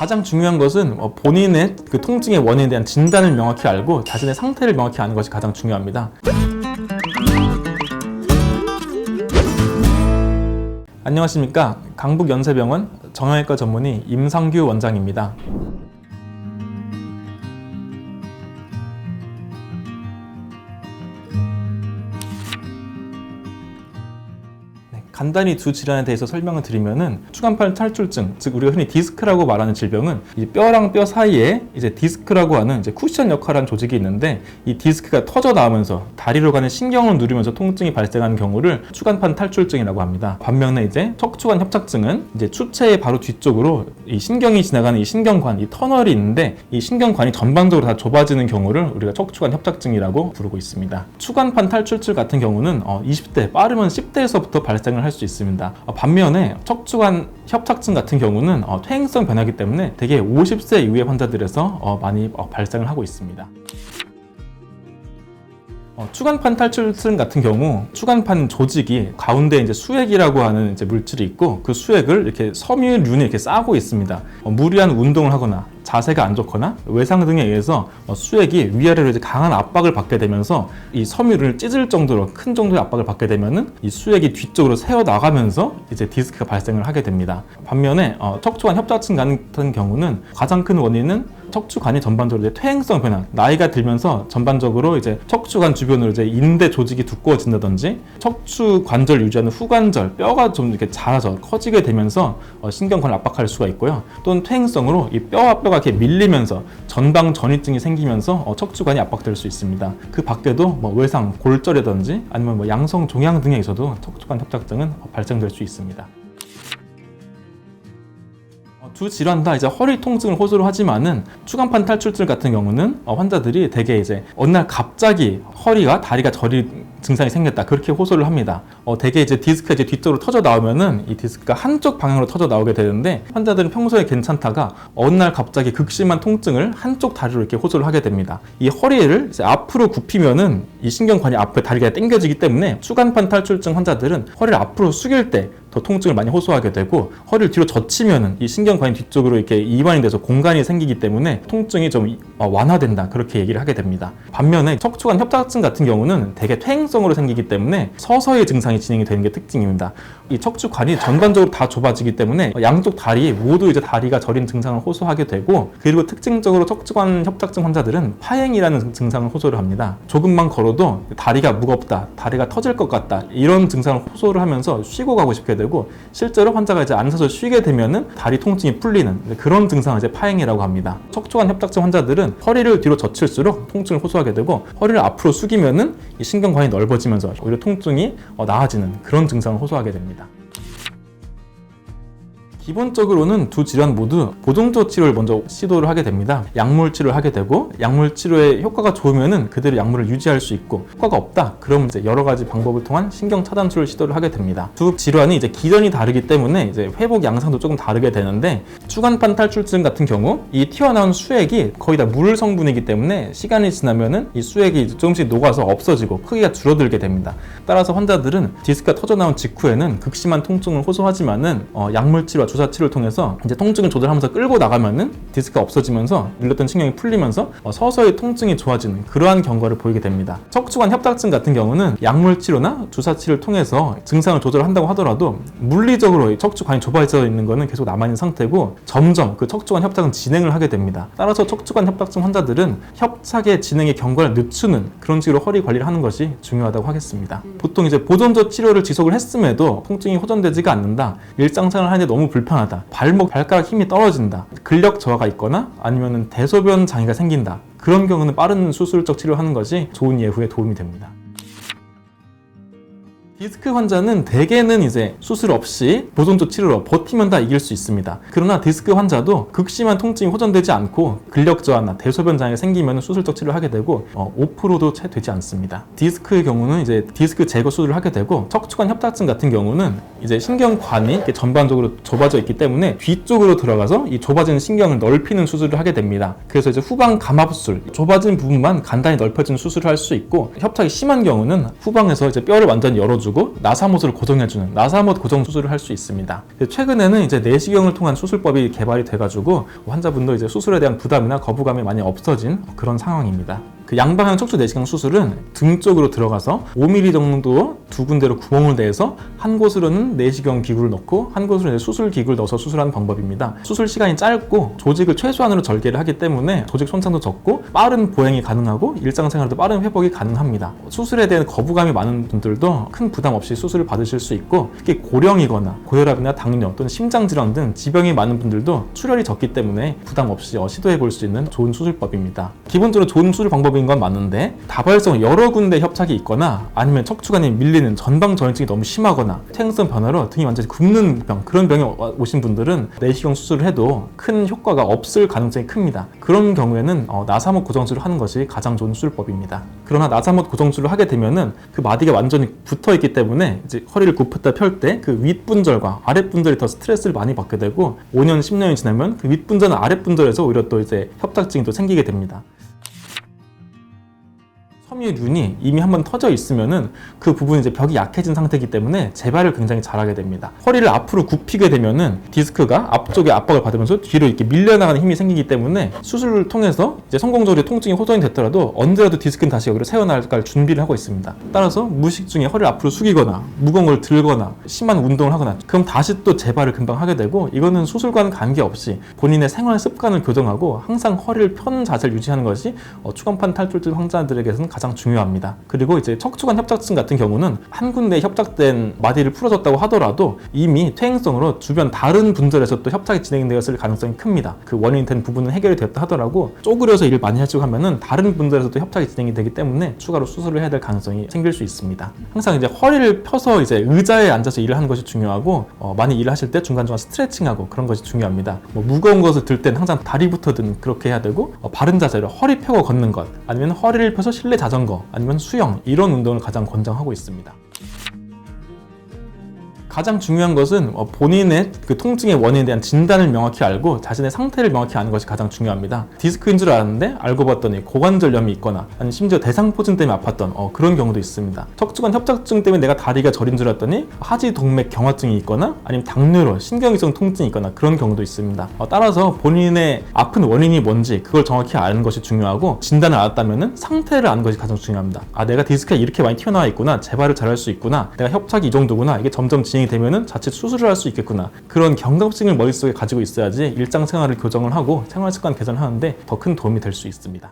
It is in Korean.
가장 중요한 것은 본인의 그 통증의 원인에 대한 진단을 명확히 알고 자신의 상태를 명확히 아는 것이 가장 중요합니다. 안녕하십니까. 강북연세병원 정형외과 전문의 임상규 원장입니다. 간단히 두 질환에 대해서 설명을 드리면은 추간판 탈출증, 즉 우리가 흔히 디스크라고 말하는 질병은 이 뼈랑 뼈 사이에 이제 디스크라고 하는 이제 쿠션 역할을 하는 조직이 있는데, 이 디스크가 터져 나오면서 다리로 가는 신경을 누르면서 통증이 발생하는 경우를 추간판 탈출증이라고 합니다. 반면에 이제 척추관 협착증은 이제 추체의 바로 뒤쪽으로 이 신경이 지나가는 이 신경관, 이 터널이 있는데 이 신경관이 전반적으로 다 좁아지는 경우를 우리가 척추관 협착증이라고 부르고 있습니다. 추간판 탈출증 같은 경우는 20대, 빠르면 10대에서부터 발생을 할 수 있습니다. 반면에 척추관 협착증 같은 경우는 퇴행성 변화이기 때문에 대개 50세 이후의 환자들에서 많이 발생을 하고 있습니다. 추간판 탈출증 같은 경우 추간판 조직이 가운데 이제 수액이라고 하는 이제 물질이 있고, 그 수액을 이렇게 섬유륜이 이렇게 싸고 있습니다. 무리한 운동을 하거나 자세가 안 좋거나 외상 등에 의해서 수액이 위아래로 이제 강한 압박을 받게 되면서 이 섬유를 찢을 정도로 큰 정도의 압박을 받게 되면은 이 수액이 뒤쪽으로 새어 나가면서 이제 디스크가 발생을 하게 됩니다. 반면에 척추관 협착증 같은 경우는 가장 큰 원인은 척추관이 전반적으로 이제 퇴행성 변화, 나이가 들면서 전반적으로 이제 척추관 주변으로 이제 인대 조직이 두꺼워진다든지 척추 관절 유지하는 후관절, 뼈가 좀 이렇게 자라서 커지게 되면서 신경관을 압박할 수가 있고요. 또는 퇴행성으로 이 뼈와 뼈가 이렇게 밀리면서 전방 전이증이 생기면서 척추관이 압박될 수 있습니다. 그 밖에도 외상, 골절이라든지 아니면 양성 종양 등에 있어도 척추관 협착증은 발생될 수 있습니다. 두 질환 다 이제 허리 통증을 호소를 하지만은 추간판 탈출증 같은 경우는 환자들이 대개 이제 어느 날 갑자기 허리가 다리가 저린 증상이 생겼다, 그렇게 호소를 합니다. 대개 이제 디스크가 이제 뒤쪽으로 터져 나오면은 이 디스크가 한쪽 방향으로 터져 나오게 되는데, 환자들은 평소에 괜찮다가 어느 날 갑자기 극심한 통증을 한쪽 다리로 이렇게 호소를 하게 됩니다. 이 허리를 이제 앞으로 굽히면은 이 신경관이 앞에 다리가 당겨지기 때문에 추간판 탈출증 환자들은 허리를 앞으로 숙일 때 더 통증을 많이 호소하게 되고, 허리를 뒤로 젖히면은 이 신경관이 뒤쪽으로 이렇게 이완이 돼서 공간이 생기기 때문에 통증이 좀 완화된다, 그렇게 얘기를 하게 됩니다. 반면에 척추관 협착증 같은 경우는 대개 퇴행성으로 생기기 때문에 서서히 증상이 진행이 되는 게 특징입니다. 이 척추관이 전반적으로 다 좁아지기 때문에 양쪽 다리 모두 이제 다리가 저린 증상을 호소하게 되고, 그리고 특징적으로 척추관 협착증 환자들은 파행이라는 증상을 호소를 합니다. 조금만 걸어도 다리가 무겁다, 다리가 터질 것 같다, 이런 증상을 호소를 하면서 쉬고 가고 싶게 되고, 실제로 환자가 이제 앉아서 쉬게 되면은 다리 통증이 풀리는 그런 증상을 이제 파행이라고 합니다. 척추관 협착증 환자들은 허리를 뒤로 젖힐수록 통증을 호소하게 되고, 허리를 앞으로 숙이면은 이 신경관이 넓어지면서 오히려 통증이 나아지는 그런 증상을 호소하게 됩니다. 기본적으로는 두 질환 모두 보존적 치료를 먼저 시도를 하게 됩니다. 약물 치료를 하게 되고, 약물 치료의 효과가 좋으면은 그대로 약물을 유지할 수 있고, 효과가 없다 그럼 이제 여러 가지 방법을 통한 신경 차단술을 시도를 하게 됩니다. 두 질환이 이제 기전이 다르기 때문에 이제 회복 양상도 조금 다르게 되는데, 추간판 탈출증 같은 경우 이 튀어나온 수액이 거의 다 물 성분이기 때문에 시간이 지나면은 이 수액이 조금씩 녹아서 없어지고 크기가 줄어들게 됩니다. 따라서 환자들은 디스크가 터져 나온 직후에는 극심한 통증을 호소하지만은 약물 치료와 주사 치료를 통해서 이제 통증을 조절하면서 끌고 나가면은 디스크가 없어지면서 눌렸던 신경이 풀리면서 서서히 통증이 좋아지는 그러한 경과를 보이게 됩니다. 척추관 협착증 같은 경우는 약물 치료나 주사 치료를 통해서 증상을 조절한다고 하더라도 물리적으로 척추관이 좁아져 있는 거는 계속 남아있는 상태고, 점점 그 척추관 협착은 진행을 하게 됩니다. 따라서 척추관 협착증 환자들은 협착의 진행의 경과를 늦추는 그런 식으로 허리 관리를 하는 것이 중요하다고 하겠습니다. 보통 이제 보존적 치료를 지속을 했음에도 통증이 호전되지가 않는다, 일상생활을 하는데 너무 불편하다, 발목, 발가락 힘이 떨어진다, 근력 저하가 있거나 아니면 대소변 장애가 생긴다, 그런 경우는 빠른 수술적 치료를 하는 것이 좋은 예후에 도움이 됩니다. 디스크 환자는 대개는 이제 수술 없이 보존적 치료로 버티면 다 이길 수 있습니다. 그러나 디스크 환자도 극심한 통증이 호전되지 않고 근력 저하나 대소변 장애가 생기면 수술적 치료를 하게 되고 5%도 채 되지 않습니다. 디스크의 경우는 이제 디스크 제거 수술을 하게 되고, 척추관 협착증 같은 경우는 이제 신경관이 이렇게 전반적으로 좁아져 있기 때문에 뒤쪽으로 들어가서 이 좁아진 신경을 넓히는 수술을 하게 됩니다. 그래서 이제 후방 감압술, 좁아진 부분만 간단히 넓혀지는 수술을 할 수 있고, 협착이 심한 경우는 후방에서 이제 뼈를 완전히 열어주고 주고 나사못을 고정해주는 나사못 고정 수술을 할 수 있습니다. 최근에는 이제 내시경을 통한 수술법이 개발이 돼가지고 환자분도 이제 수술에 대한 부담이나 거부감이 많이 없어진 그런 상황입니다. 그 양방향 척추 내시경 수술은 등 쪽으로 들어가서 5mm 정도 두 군데로 구멍을 내서 한 곳으로는 내시경 기구를 넣고 한 곳으로는 수술 기구를 넣어서 수술하는 방법입니다. 수술 시간이 짧고 조직을 최소한으로 절개를 하기 때문에 조직 손상도 적고 빠른 보행이 가능하고 일상생활도 빠른 회복이 가능합니다. 수술에 대한 거부감이 많은 분들도 큰 부담 없이 수술을 받으실 수 있고 특히 고령이거나 고혈압이나 당뇨 또는 심장질환 등 지병이 많은 분들도 출혈이 적기 때문에 부담 없이 시도해 볼 수 있는 좋은 수술법입니다. 기본적으로 좋은 수술 방법인 건 맞는데 다발성 여러 군데 협착이 있거나 아니면 척추관이 밀리는 전방전이증이 너무 심하거나 퇴행성 변화로 등이 완전히 굽는 병 그런 병에 오신 분들은 내시경 수술을 해도 큰 효과가 없을 가능성이 큽니다. 그런 경우에는 나사못 고정술을 하는 것이 가장 좋은 수술법입니다. 그러나 나사못 고정술을 하게 되면은 그 마디가 완전히 붙어 있기 때문에 이제 허리를 굽혔다 펼 때 그 윗분절과 아랫분절이 더 스트레스를 많이 받게 되고 5년, 10년이 지나면 그 윗분절은 아랫분절에서 오히려 또 이제 협착증이 또 생기게 됩니다. 섬유륜이 이미 한번 터져 있으면은 그 부분이 이제 벽이 약해진 상태이기 때문에 재발을 굉장히 잘하게 됩니다. 허리를 앞으로 굽히게 되면은 디스크가 앞쪽에 압박을 받으면서 뒤로 이렇게 밀려나가는 힘이 생기기 때문에 수술을 통해서 이제 성공적으로 통증이 호전이 됐더라도 언제라도 디스크는 다시 여기로 새어나갈 준비를 하고 있습니다. 따라서 무의식 중에 허리를 앞으로 숙이거나 무거운 걸 들거나 심한 운동을 하거나 그럼 다시 또 재발을 금방 하게 되고 이거는 수술과는 관계없이 본인의 생활 습관을 교정하고 항상 허리를 편 자세를 유지하는 것이 추간판 탈출증 환자들에게서는 가장 중요합니다. 그리고 이제 척추관 협착증 같은 경우는 한 군데 협착된 마디를 풀어줬다고 하더라도 이미 퇴행성으로 주변 다른 분절에서 또 협착이 진행되었을 가능성이 큽니다. 그 원인이 된 부분은 해결이 됐다 하더라도 쪼그려서 일을 많이 하시고 하면은 다른 분절에서도 협착이 진행이 되기 때문에 추가로 수술을 해야 될 가능성이 생길 수 있습니다. 항상 이제 허리를 펴서 이제 의자에 앉아서 일을 하는 것이 중요하고 많이 일을 하실 때 중간중간 스트레칭하고 그런 것이 중요합니다. 무거운 것을 들 때는 항상 다리부터 든 그렇게 해야 되고 바른 자세로 허리 펴고 걷는 것 아니면 허리를 펴서 실내 자전거 아니면 수영 이런 운동을 가장 권장하고 있습니다. 가장 중요한 것은 본인의 그 통증의 원인에 대한 진단을 명확히 알고 자신의 상태를 명확히 아는 것이 가장 중요합니다. 디스크인 줄 알았는데 알고 봤더니 고관절염이 있거나 아니면 심지어 대상포진 때문에 아팠던 그런 경우도 있습니다. 척추관 협착증 때문에 내가 다리가 저린 줄 알았더니 하지동맥 경화증이 있거나 아니면 당뇨로 신경이성 통증이 있거나 그런 경우도 있습니다. 따라서 본인의 아픈 원인이 뭔지 그걸 정확히 아는 것이 중요하고 진단을 알았다면 상태를 아는 것이 가장 중요합니다. 내가 디스크가 이렇게 많이 튀어나와 있구나, 재발을 잘할 수 있구나, 내가 협착이 이 정도구나, 이게 점점 진행이 되면은 자칫 수술을 할 수 있겠구나, 그런 경각심을 머릿속에 가지고 있어야지 일상생활을 교정을 하고 생활습관 개선하는데 더 큰 도움이 될 수 있습니다.